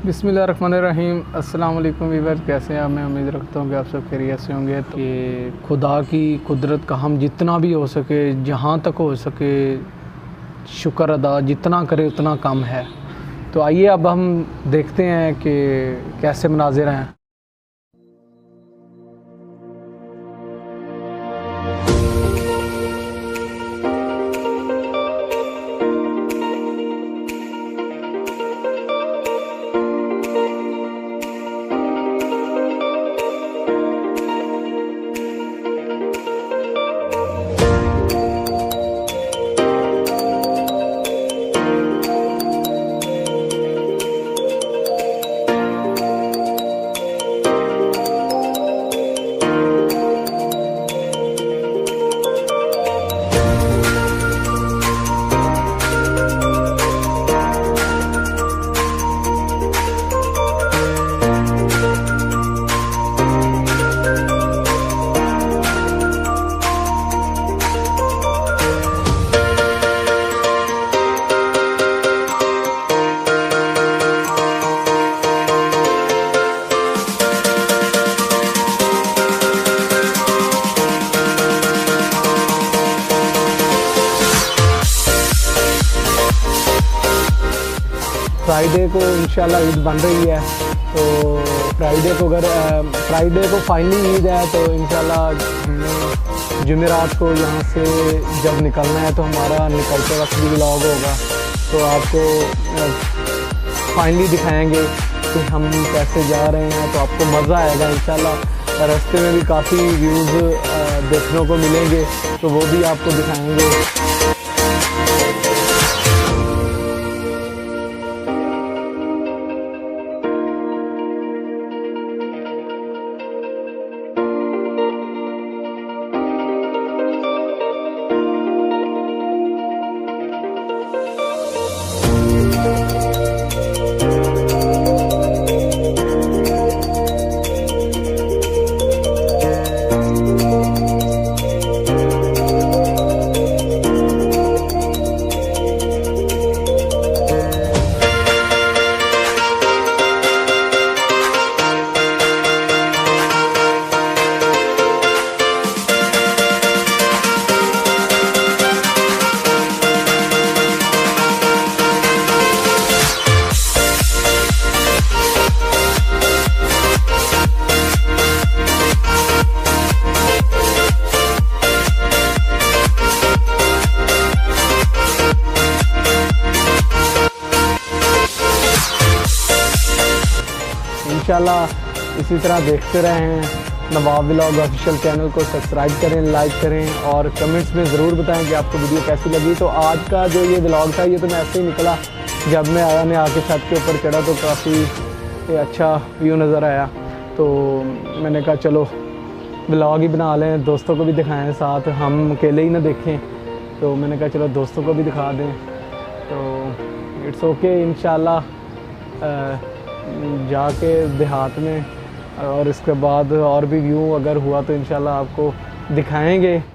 बिस्मिल्लाहिर्रहमानिर्रहीम। अस्सलाम वालेकुम वीवर, कैसे हैं आप? मैं उम्मीद रखता हूँ कि आप सब खैरियत से होंगे। तो ये खुदा की कुदरत का हम जितना भी हो सके, जहाँ तक हो सके शुक्र अदा जितना करें उतना कम है। तो आइए अब हम देखते हैं कि कैसे मनाज़िर हैं। फ्राइडे को इंशाल्लाह ईद बन रही है, तो फ्राइडे को फाइनली ईद है। तो इंशाल्लाह हमने जुमेरात को यहाँ से जब निकलना है तो हमारा निकलते वक्त भी व्लॉग होगा, तो आपको फाइनली दिखाएंगे कि हम कैसे जा रहे हैं। तो आपको मज़ा आएगा इंशाल्लाह। रास्ते में भी काफ़ी व्यूज़ देखने को मिलेंगे, तो वो भी आपको दिखाएंगे। इंशाल्लाह इसी तरह देखते रहें। नवाब व्लॉग ऑफिशियल चैनल को सब्सक्राइब करें, लाइक करें और कमेंट्स में ज़रूर बताएं कि आपको वीडियो कैसी लगी। तो आज का जो ये व्लॉग था, ये तो मैं ऐसे ही निकला, जब मैं आया ने आके छत के ऊपर चढ़ा तो काफ़ी अच्छा व्यू नज़र आया। तो मैंने कहा चलो व्लॉग ही बना लें, दोस्तों को भी दिखाएँ, साथ हम अकेले ही ना देखें। तो मैंने कहा चलो दोस्तों को भी दिखा दें। तो इट्स ओके, इंशाल्लाह जाके देहात में और इसके बाद और भी व्यू अगर हुआ तो इंशाल्लाह आपको दिखाएंगे।